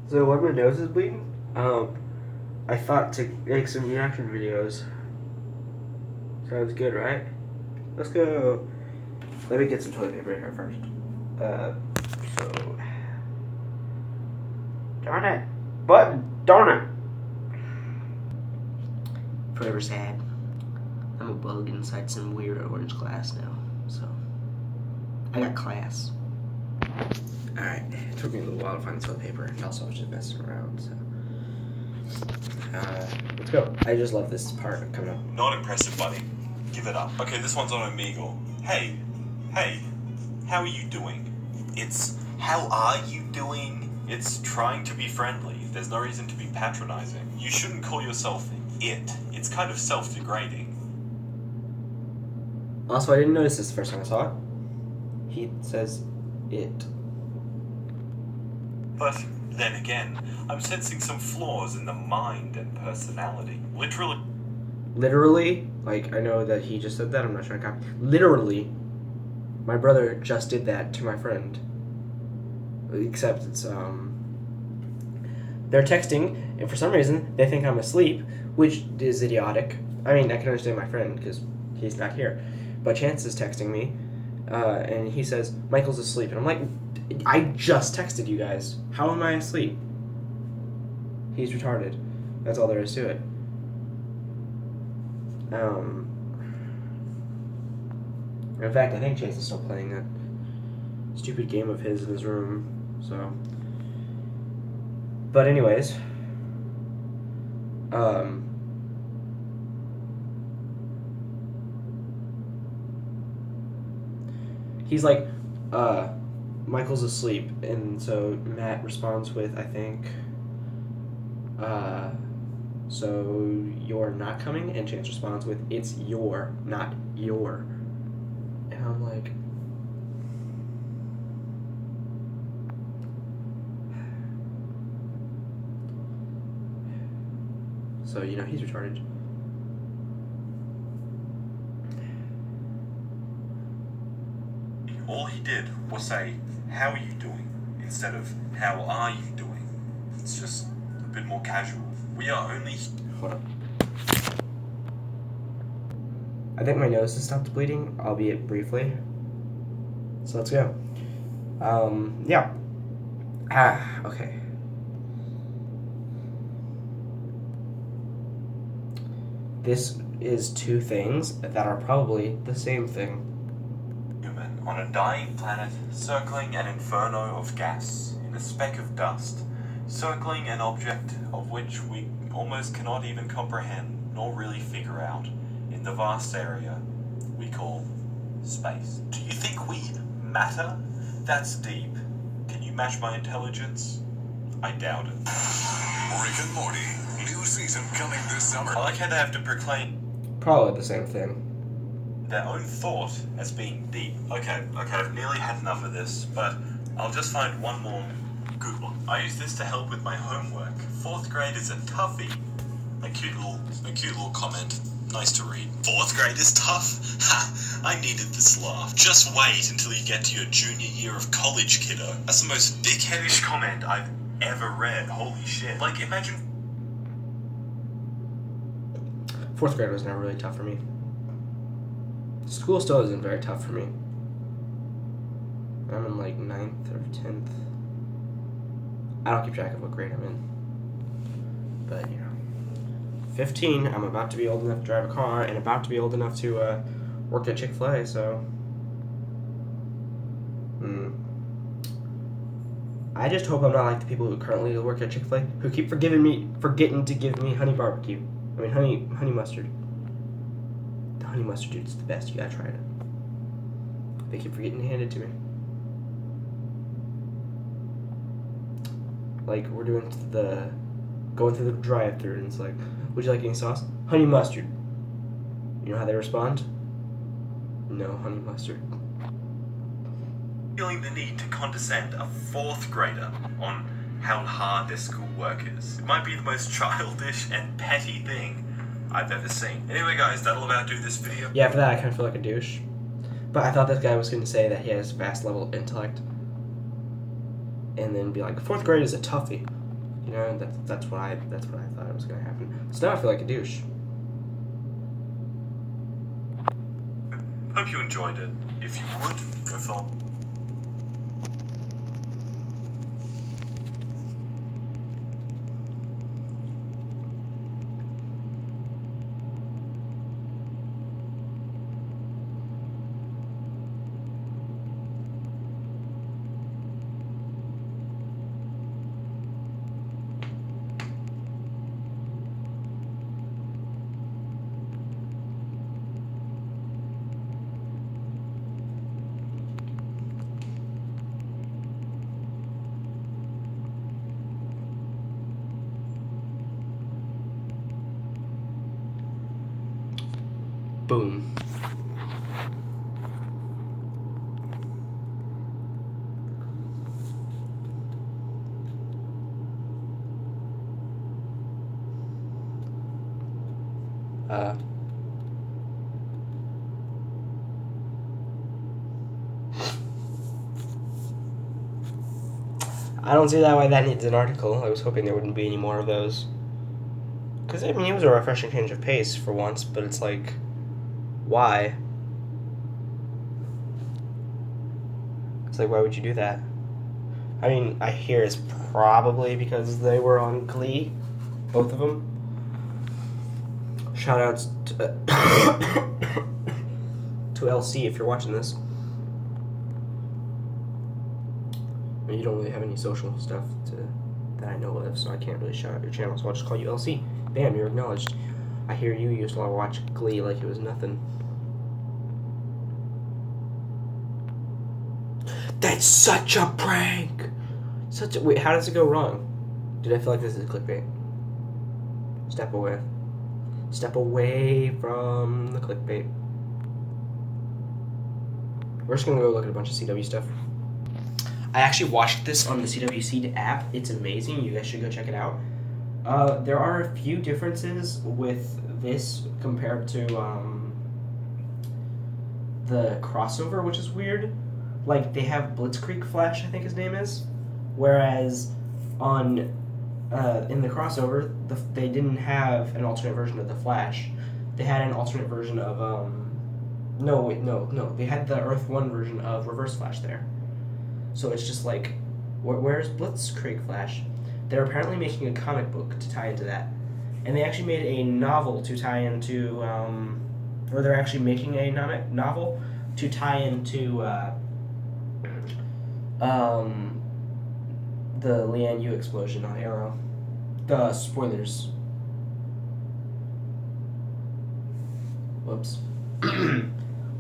So when my nose is bleeding, I thought to make some reaction videos. Sounds good, right? Let's go. Let me get some toilet paper here first. So, darn it, but darn it. Forever sad. I'm a bug inside some weird orange glass now. So, I got class. Alright, it took me a little while to find toilet paper, and also I was just messing around, so. Let's go. I just love this part coming up. Not impressive, buddy. Give it up. Okay, this one's on Omegle. Hey, how are you doing? It's, how are you doing? It's trying to be friendly. There's no reason to be patronizing. You shouldn't call yourself it. It's kind of self-degrading. Also, I didn't notice this the first time I saw it. He says it. But then again, I'm sensing some flaws in the mind and personality. Literally, like, I know that he just said that, I'm not trying to copy. Literally, my brother just did that to my friend. Except it's, they're texting, and for some reason, they think I'm asleep, which is idiotic. I mean, I can understand my friend, because he's not here. But Chance is texting me, and he says, Michael's asleep. And I'm like, I just texted you guys. How am I asleep? He's retarded. That's all there is to it. In fact, I think Chase is still playing that stupid game of his in his room, so. But anyways, he's like, Michael's asleep, and so Matt responds with, I think, so you're not coming? And Chance responds with, it's your, not your. And I'm like, so, you know, he's retarded. All he did was say, how are you doing? Instead of, how are you doing? It's just a bit more casual. We are only... Hold on. I think my nose has stopped bleeding, albeit briefly. So let's go. Yeah. Okay. This is two things that are probably the same thing. Human on a dying planet, circling an inferno of gas, in a speck of dust, circling an object of which we almost cannot even comprehend, nor really figure out, in the vast area we call space. Do you think we matter? That's deep. Can you match my intelligence? I doubt it. Rick and Morty, new season coming this summer. I like how they have to proclaim Probably the same thing. their own thought as being deep. Okay, I've nearly had enough of this, but I'll just find one more good one. I use this to help with my homework. 4th grade is a toughie. A cute little comment. Nice to read. 4th grade is tough? Ha! I needed this laugh. Just wait until you get to your junior year of college, kiddo. That's the most dickheadish comment I've ever read. Holy shit. Like, imagine... 4th grade was never really tough for me. School still isn't very tough for me. I'm in like 9th or 10th. I don't keep track of what grade I'm in. But, you know. 15, I'm about to be old enough to drive a car and about to be old enough to work at Chick-fil-A, so. I just hope I'm not like the people who currently work at Chick-fil-A who keep forgetting to give me honey barbecue. I mean, honey mustard. The honey mustard, dude, it's the best. You gotta try it. They keep forgetting to hand it to me. Like, we're going through the drive-thru, and it's like, would you like any sauce? Honey mustard. You know how they respond? No, honey mustard. Feeling the need to condescend a 4th grader on how hard their schoolwork is. It might be the most childish and petty thing I've ever seen. Anyway, guys, that'll about do this video. Yeah, for that I kind of feel like a douche. But I thought this guy was going to say that he has vast level of intellect. And then be like, 4th grade is a toughie. You know, that's what I thought was gonna happen. So now I feel like a douche. Hope you enjoyed it. If you would, go follow. Boom. I don't see that why that needs an article. I was hoping there wouldn't be any more of those. Because, I mean, it was a refreshing change of pace for once, but it's like, why? It's like, why would you do that? I mean, I hear it's probably because they were on Glee, both of them. Shoutouts to LC if you're watching this. I mean, you don't really have any social stuff that I know of, so I can't really shout out your channel, so I'll just call you LC. Bam, you're acknowledged. I hear you used to watch Glee like it was nothing. That's such a prank! Wait, how does it go wrong? Dude, I feel like this is clickbait. Step away. Step away from the clickbait. We're just gonna go look at a bunch of CW stuff. I actually watched this on the CWC app. It's amazing. You guys should go check it out. There are a few differences with this compared to the crossover, which is weird. Like, they have Blitzkrieg Flash, I think his name is, whereas on in the crossover, they didn't have an alternate version of the Flash. They had an alternate version of no. They had the Earth 1 version of Reverse Flash there. So it's just like, where's Blitzkrieg Flash? They're apparently making a comic book to tie into that. And they actually made a novel to tie into, or they're actually making a novel to tie into the Lian Yu explosion on Arrow. The spoilers. Whoops.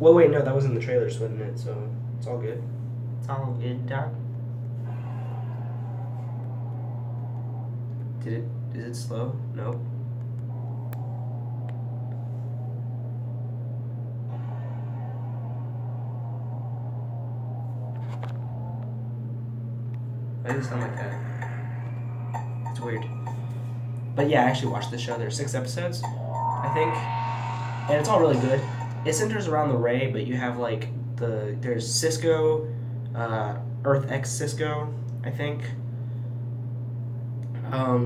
Well, wait, no, that was in the trailers, wasn't it? So it's all good. It's all good, Doc. Is it slow? No. Why does it sound like that? It's weird. But yeah, I actually watched this show. There's 6 episodes, I think. And it's all really good. It centers around the Ray, but you have like there's Cisco, Earth X Cisco, I think.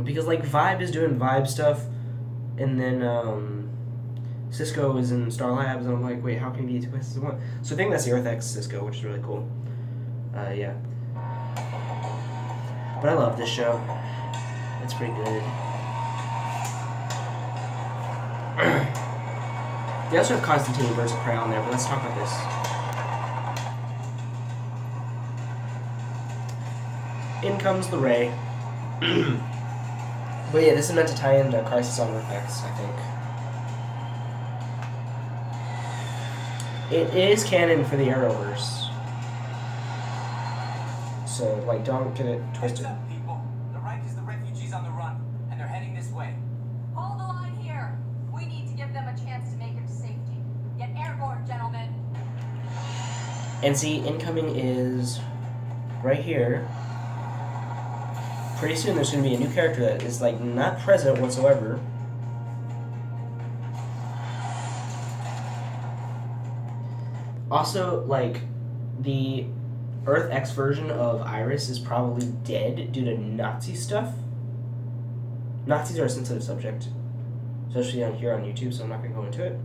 Because like Vibe is doing Vibe stuff, and then Cisco is in Star Labs, and I'm like, wait, how can he be 2 places in one? So I think that's the Earth X Cisco, which is really cool. Yeah. But I love this show. It's pretty good. They also have Constantine and Birds of Prey on there, but let's talk about this. In comes the Ray. But yeah, this is meant to tie into Crisis on Earth X, I think. It is canon for the Arrowverse. So, like, don't get it twisted. Heads up, people. The right is the refugees on the run, and they're heading this way. Hold the line here. We need to give them a chance to make it to safety. Get airborne, gentlemen. And see, incoming is right here. Pretty soon there's going to be a new character that is, like, not present whatsoever. Also, like, the Earth X version of Iris is probably dead due to Nazi stuff. Nazis are a sensitive subject, especially on here on YouTube, so I'm not going to go into it.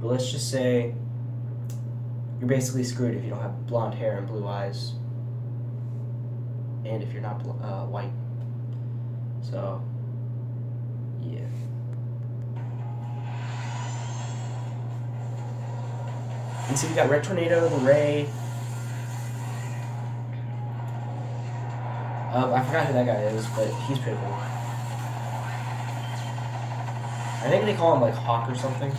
But let's just say you're basically screwed if you don't have blonde hair and blue eyes, and if you're not white. So, yeah. And so we got Red Tornado, the Ray. I forgot who that guy is, but he's pretty cool. I think they call him like Hawk or something.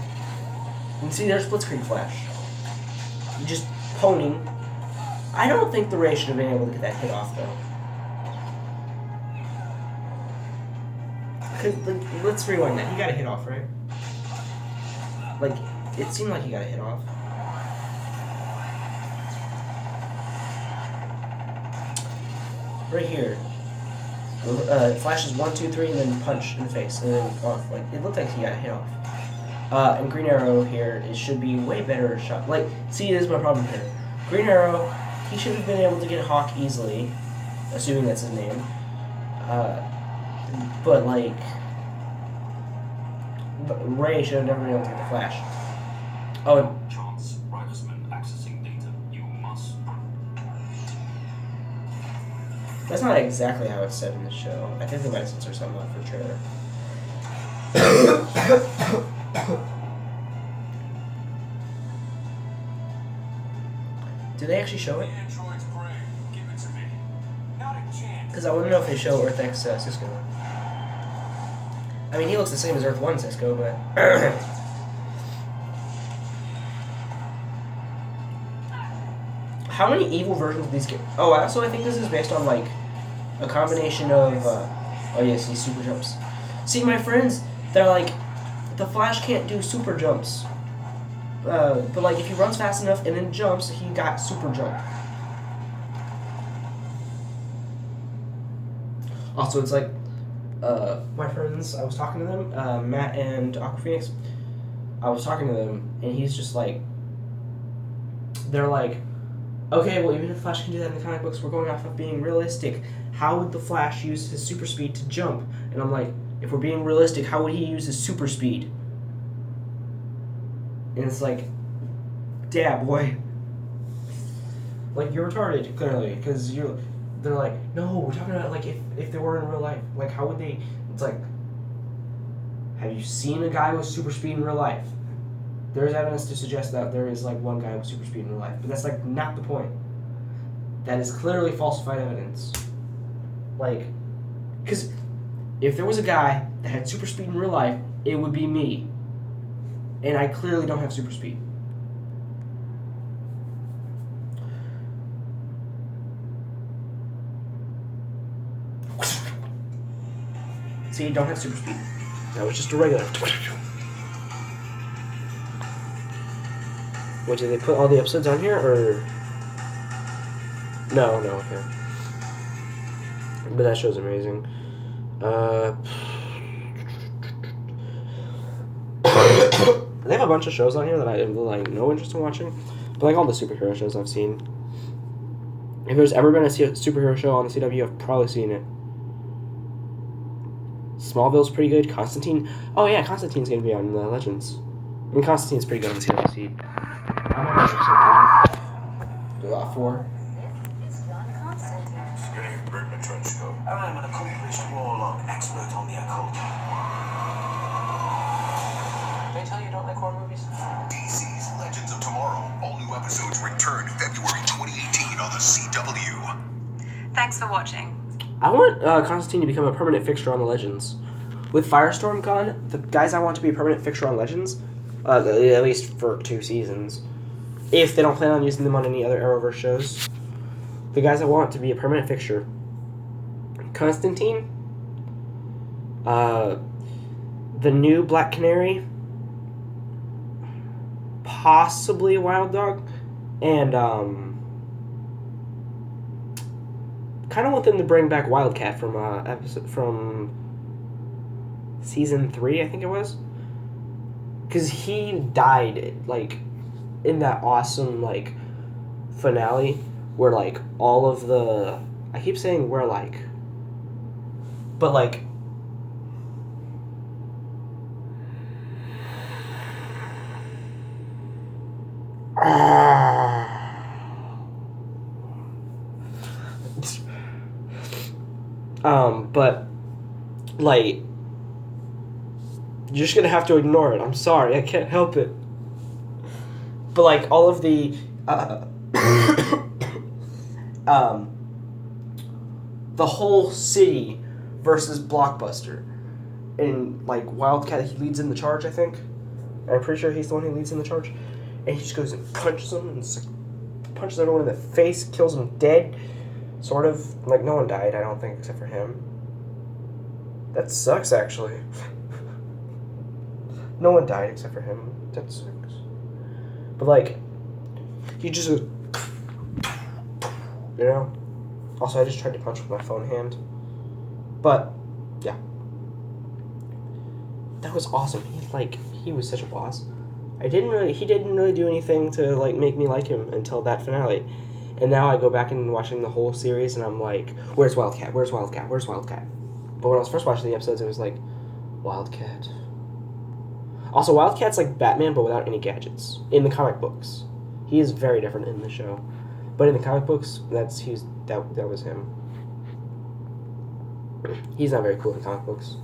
And see, there's Blitzkrieg Flash. You just honing. I don't think the Ray should have been able to get that hit off though. Cause like, let's rewind that. He got a hit off, right? Like, it seemed like he got a hit off. Right here. Flashes 1, 2, 3, and then punch in the face, and then off. Like, it looked like he got a hit off. And Green Arrow here, it should be way better shot. Like, see, this is my problem here. Green Arrow, he should have been able to get Hawk easily, assuming that's his name. But like, Ray should have never been able to get the Flash. Oh, and Chance, Ribosman accessing data. You must. that's not exactly how it's said in the show. I think they might censor something out for the trailer. Do they actually show it? Android's brain. Give it to me. Not a chance. Because I want to know if they show Earth X Cisco. I mean, he looks the same as Earth 1 Cisco, but... How many evil versions of these games? Oh, also, I think this is based on, like, a combination of... oh, yes, these super jumps. See, my friends, they're like, the Flash can't do super jumps. But, like, if he runs fast enough and then jumps, he got super jump. Also, it's like, my friends, I was talking to them, Matt and Aqua Phoenix, I was talking to them, and he's just like, they're like, okay, well, even if the Flash can do that in the comic books, we're going off of being realistic. How would the Flash use his super speed to jump? And I'm like, if we're being realistic, how would he use his super speed? And it's like, yeah, boy. Like, you're retarded, clearly, because they're like, no, we're talking about, like, if they were in real life, like, how would they, it's like, have you seen a guy with super speed in real life? There's evidence to suggest that there is, like, one guy with super speed in real life, but that's, like, not the point. That is clearly falsified evidence. Like, because if there was a guy that had super speed in real life, it would be me. And I clearly don't have super speed. See, don't have super speed. That was just a regular. What, did they put all the episodes on here, or? No, okay. But that show's amazing. They have a bunch of shows on here that I have like no interest in watching, but like all the superhero shows I've seen. If there's ever been a superhero show on the CW, I've probably seen it. Smallville's pretty good. Constantine. Oh yeah, Constantine's gonna be on Legends. I mean, Constantine's pretty good on the CW. I'm not sure. 4. Getting a grip in a trench coat. I'm an accomplished warlock, expert on the occult. Did I tell you don't like horror movies? DC's Legends of Tomorrow. All new episodes return February 2018 on the CW. Thanks for watching. I want Constantine to become a permanent fixture on the Legends. With Firestorm gone, the guys I want to be a permanent fixture on Legends, at least for 2 seasons, if they don't plan on using them on any other Arrowverse shows, the guys I want to be a permanent fixture: Constantine, the new Black Canary, possibly Wild Dog, and kind of want them to bring back Wildcat from season 3, I think it was, because he died like in that awesome like finale where like all of the, I keep saying where like But like, but like, you're just gonna have to ignore it. I'm sorry, I can't help it. But like all of the the whole city versus Blockbuster, and like Wildcat, he leads in the charge, I think. I'm pretty sure he's the one who leads in the charge, and he just goes and punches them and just, like, punches everyone in the face, kills them dead. Sort of. Like, no one died, I don't think, except for him. That sucks, actually. No one died except for him. That sucks. But like, he just goes, you know? Also, I just tried to punch with my phone hand. But, yeah. That was awesome. He was such a boss. He didn't really do anything to, like, make me like him until that finale. And now I go back and watching the whole series, and I'm like, where's Wildcat? Where's Wildcat? Where's Wildcat? But when I was first watching the episodes, it was like, Wildcat. Also, Wildcat's like Batman, but without any gadgets. In the comic books. He is very different in the show. But in the comic books, that was him. He's not very cool in comic books.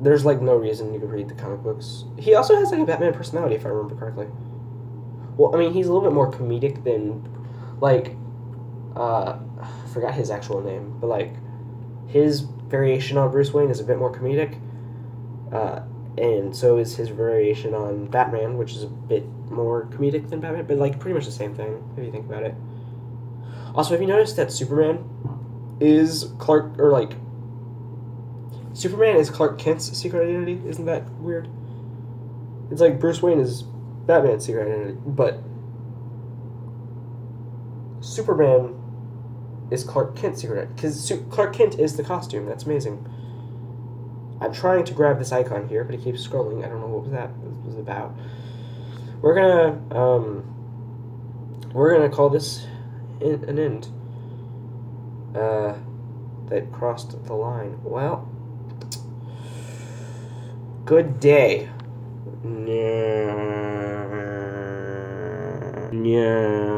There's like no reason you could read the comic books. He also has like a Batman personality, if I remember correctly. Well, I mean, he's a little bit more comedic than, like, I forgot his actual name, but like, his variation on Bruce Wayne is a bit more comedic. And so is his variation on Batman, which is a bit more comedic than Batman, but like pretty much the same thing, if you think about it. Also, have you noticed that Superman is Clark Kent's secret identity? Isn't that weird? It's like Bruce Wayne is Batman's secret identity, but Superman is Clark Kent's secret identity, because Clark Kent is the costume. That's amazing. I'm trying to grab this icon here, but it keeps scrolling. I don't know what was about. We're gonna call this an end. That crossed the line. Well, good day. Yeah.